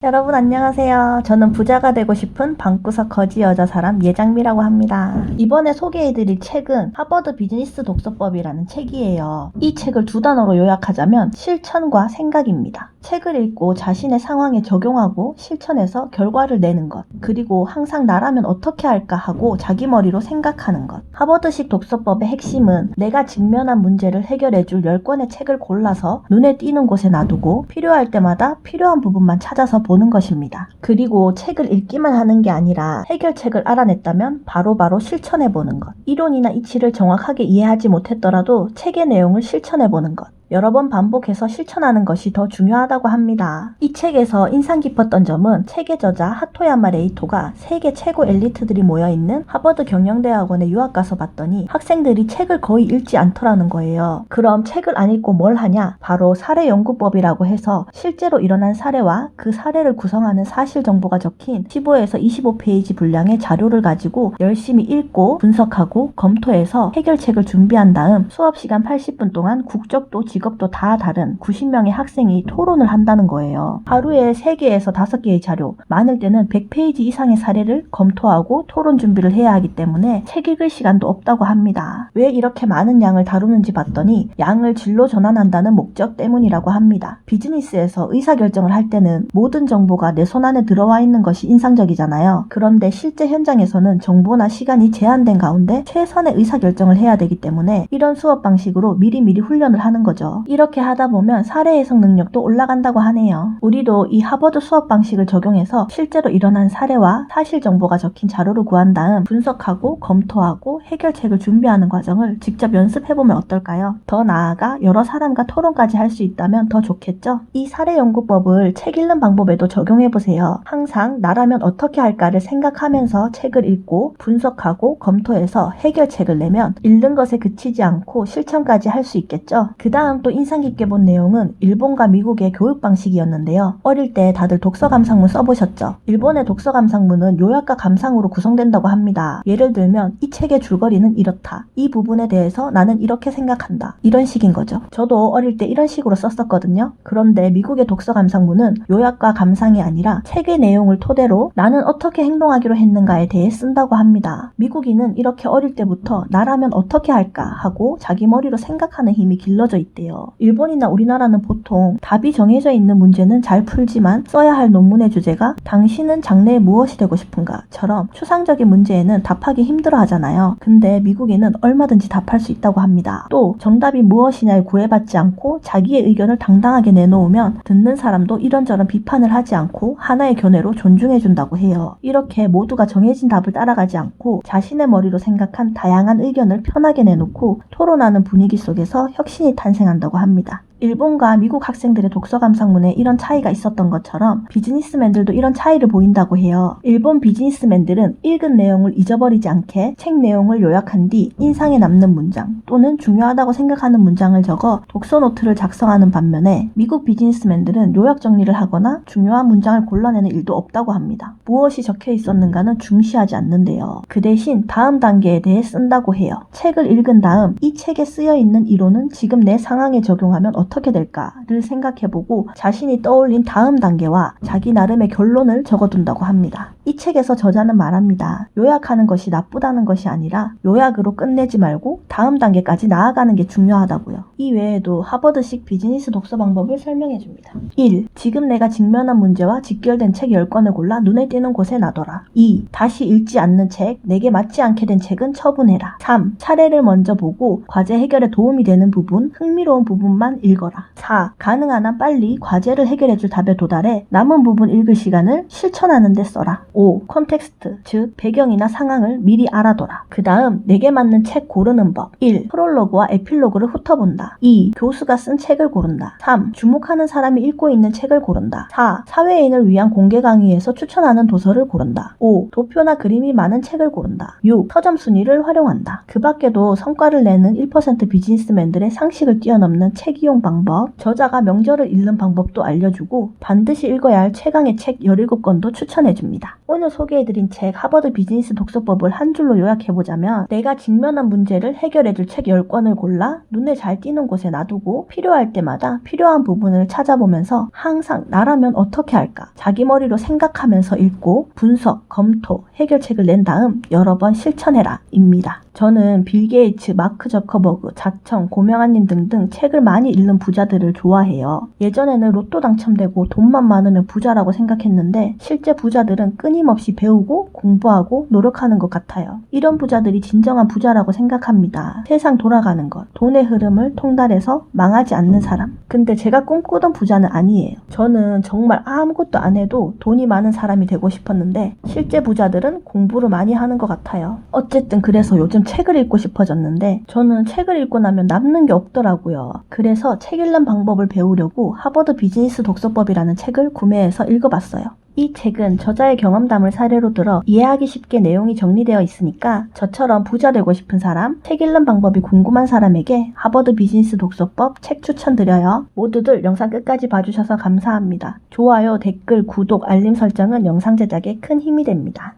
여러분 안녕하세요. 저는 부자가 되고 싶은 방구석 거지 여자 사람 예장미라고 합니다. 이번에 소개해드릴 책은 하버드 비즈니스 독서법이라는 책이에요. 이 책을 두 단어로 요약하자면 실천과 생각입니다. 책을 읽고 자신의 상황에 적용하고 실천해서 결과를 내는 것, 그리고 항상 나라면 어떻게 할까 하고 자기 머리로 생각하는 것. 하버드식 독서법의 핵심은 내가 직면한 문제를 해결해줄 10권의 책을 골라서 눈에 띄는 곳에 놔두고 필요할 때마다 필요한 부분만 찾아서 보는 것입니다. 그리고 책을 읽기만 하는 게 아니라 해결책을 알아냈다면 바로바로 실천해보는 것. 이론이나 이치를 정확하게 이해하지 못했더라도 책의 내용을 실천해보는 것. 여러 번 반복해서 실천하는 것이 더 중요하다고 합니다. 이 책에서 인상 깊었던 점은 책의 저자 하토야마 레이토가 세계 최고 엘리트들이 모여있는 하버드 경영대학원에 유학 가서 봤더니 학생들이 책을 거의 읽지 않더라는 거예요. 그럼 책을 안 읽고 뭘 하냐? 바로 사례연구법이라고 해서 실제로 일어난 사례와 그 사례를 구성하는 사실 정보가 적힌 15에서 25페이지 분량의 자료를 가지고 열심히 읽고 분석하고 검토해서 해결책을 준비한 다음 수업 시간 80분 동안 국적도 직업도 다 다른 90명의 학생이 토론을 한다는 거예요. 하루에 3개에서 5개의 자료, 많을 때는 100페이지 이상의 사례를 검토하고 토론 준비를 해야 하기 때문에 책 읽을 시간도 없다고 합니다. 왜 이렇게 많은 양을 다루는지 봤더니 양을 질로 전환한다는 목적 때문이라고 합니다. 비즈니스에서 의사결정을 할 때는 모든 정보가 내 손 안에 들어와 있는 것이 인상적이잖아요. 그런데 실제 현장에서는 정보나 시간이 제한된 가운데 최선의 의사결정을 해야 되기 때문에 이런 수업 방식으로 미리미리 훈련을 하는 거죠. 이렇게 하다 보면 사례 해석 능력도 올라간다고 하네요. 우리도 이 하버드 수업 방식을 적용해서 실제로 일어난 사례와 사실 정보가 적힌 자료를 구한 다음 분석하고 검토하고 해결책을 준비하는 과정을 직접 연습해보면 어떨까요? 더 나아가 여러 사람과 토론까지 할 수 있다면 더 좋겠죠? 이 사례 연구법을 책 읽는 방법에도 적용해보세요. 항상 나라면 어떻게 할까를 생각하면서 책을 읽고 분석하고 검토해서 해결책을 내면 읽는 것에 그치지 않고 실천까지 할 수 있겠죠? 그 다음 또 인상 깊게 본 내용은 일본과 미국의 교육 방식이었는데요. 어릴 때 다들 독서 감상문 써보셨죠? 일본의 독서 감상문은 요약과 감상으로 구성된다고 합니다. 예를 들면 이 책의 줄거리는 이렇다. 이 부분에 대해서 나는 이렇게 생각한다. 이런 식인 거죠. 저도 어릴 때 이런 식으로 썼었거든요. 그런데 미국의 독서 감상문은 요약과 감상이 아니라 책의 내용을 토대로 나는 어떻게 행동하기로 했는가에 대해 쓴다고 합니다. 미국인은 이렇게 어릴 때부터 나라면 어떻게 할까 하고 자기 머리로 생각하는 힘이 길러져 있대요. 일본이나 우리나라는 보통 답이 정해져 있는 문제는 잘 풀지만 써야 할 논문의 주제가 당신은 장래에 무엇이 되고 싶은가 처럼 추상적인 문제에는 답하기 힘들어 하잖아요. 근데 미국에는 얼마든지 답할 수 있다고 합니다. 또 정답이 무엇이냐에 구애받지 않고 자기의 의견을 당당하게 내놓으면 듣는 사람도 이런저런 비판을 하지 않고 하나의 견해로 존중해준다고 해요. 이렇게 모두가 정해진 답을 따라가지 않고 자신의 머리로 생각한 다양한 의견을 편하게 내놓고 토론하는 분위기 속에서 혁신이 탄생한다고 합니다. 일본과 미국 학생들의 독서 감상문에 이런 차이가 있었던 것처럼 비즈니스맨들도 이런 차이를 보인다고 해요. 일본 비즈니스맨들은 읽은 내용을 잊어버리지 않게 책 내용을 요약한 뒤 인상에 남는 문장 또는 중요하다고 생각하는 문장을 적어 독서 노트를 작성하는 반면에 미국 비즈니스맨들은 요약 정리를 하거나 중요한 문장을 골라내는 일도 없다고 합니다. 무엇이 적혀 있었는가는 중시하지 않는데요. 그 대신 다음 단계에 대해 쓴다고 해요. 책을 읽은 다음 이 책에 쓰여 있는 이론은 지금 내 상황에 적용하면 어떻게 될까를 생각해보고 자신이 떠올린 다음 단계와 자기 나름의 결론을 적어둔다고 합니다. 이 책에서 저자는 말합니다. 요약하는 것이 나쁘다는 것이 아니라 요약으로 끝내지 말고 다음 단계까지 나아가는 게 중요하다고요. 이 외에도 하버드식 비즈니스 독서 방법을 설명해줍니다. 1. 지금 내가 직면한 문제와 직결된 책 10권을 골라 눈에 띄는 곳에 놔둬라. 2. 다시 읽지 않는 책, 내게 맞지 않게 된 책은 처분해라. 3. 차례를 먼저 보고 과제 해결에 도움이 되는 부분, 흥미로운 부분만 읽어라. 4. 가능한 한 빨리 과제를 해결해줄 답에 도달해 남은 부분 읽을 시간을 실천하는 데 써라. 5. 콘텍스트, 즉 배경이나 상황을 미리 알아둬라. 그 다음 내게 맞는 책 고르는 법. 1. 프롤로그와 에필로그를 훑어본다. 2. 교수가 쓴 책을 고른다. 3. 주목하는 사람이 읽고 있는 책을 고른다. 4. 사회인을 위한 공개 강의에서 추천하는 도서를 고른다. 5. 도표나 그림이 많은 책을 고른다. 6. 서점 순위를 활용한다. 그 밖에도 성과를 내는 1% 비즈니스맨들의 상식을 뛰어넘는 책 이용 방법 방법, 저자가 명절을 읽는 방법도 알려주고 반드시 읽어야 할 최강의 책 17권도 추천해줍니다. 오늘 소개해드린 책 하버드 비즈니스 독서법을 한 줄로 요약해보자면, 내가 직면한 문제를 해결해줄 책 10권을 골라 눈에 잘 띄는 곳에 놔두고 필요할 때마다 필요한 부분을 찾아보면서 항상 나라면 어떻게 할까? 자기 머리로 생각하면서 읽고 분석, 검토, 해결책을 낸 다음 여러 번 실천해라 입니다. 저는 빌 게이츠, 마크 저커버그, 자청, 고명환님 등등 책을 많이 읽는 부자들을 좋아해요. 예전에는 로또 당첨되고 돈만 많으면 부자라고 생각했는데 실제 부자들은 끊임없이 배우고 공부하고 노력하는 것 같아요. 이런 부자들이 진정한 부자라고 생각합니다. 세상 돌아가는 것, 돈의 흐름을 통달해서 망하지 않는 사람. 근데 제가 꿈꾸던 부자는 아니에요. 저는 정말 아무것도 안 해도 돈이 많은 사람이 되고 싶었는데 실제 부자들은 공부를 많이 하는 것 같아요. 어쨌든 그래서 요즘 책을 읽고 싶어졌는데 저는 책을 읽고 나면 남는 게 없더라고요. 그래서 책 읽는 방법을 배우려고 하버드 비즈니스 독서법이라는 책을 구매해서 읽어봤어요. 이 책은 저자의 경험담을 사례로 들어 이해하기 쉽게 내용이 정리되어 있으니까 저처럼 부자 되고 싶은 사람, 책 읽는 방법이 궁금한 사람에게 하버드 비즈니스 독서법 책 추천드려요. 모두들 영상 끝까지 봐주셔서 감사합니다. 좋아요, 댓글, 구독, 알림 설정은 영상 제작에 큰 힘이 됩니다.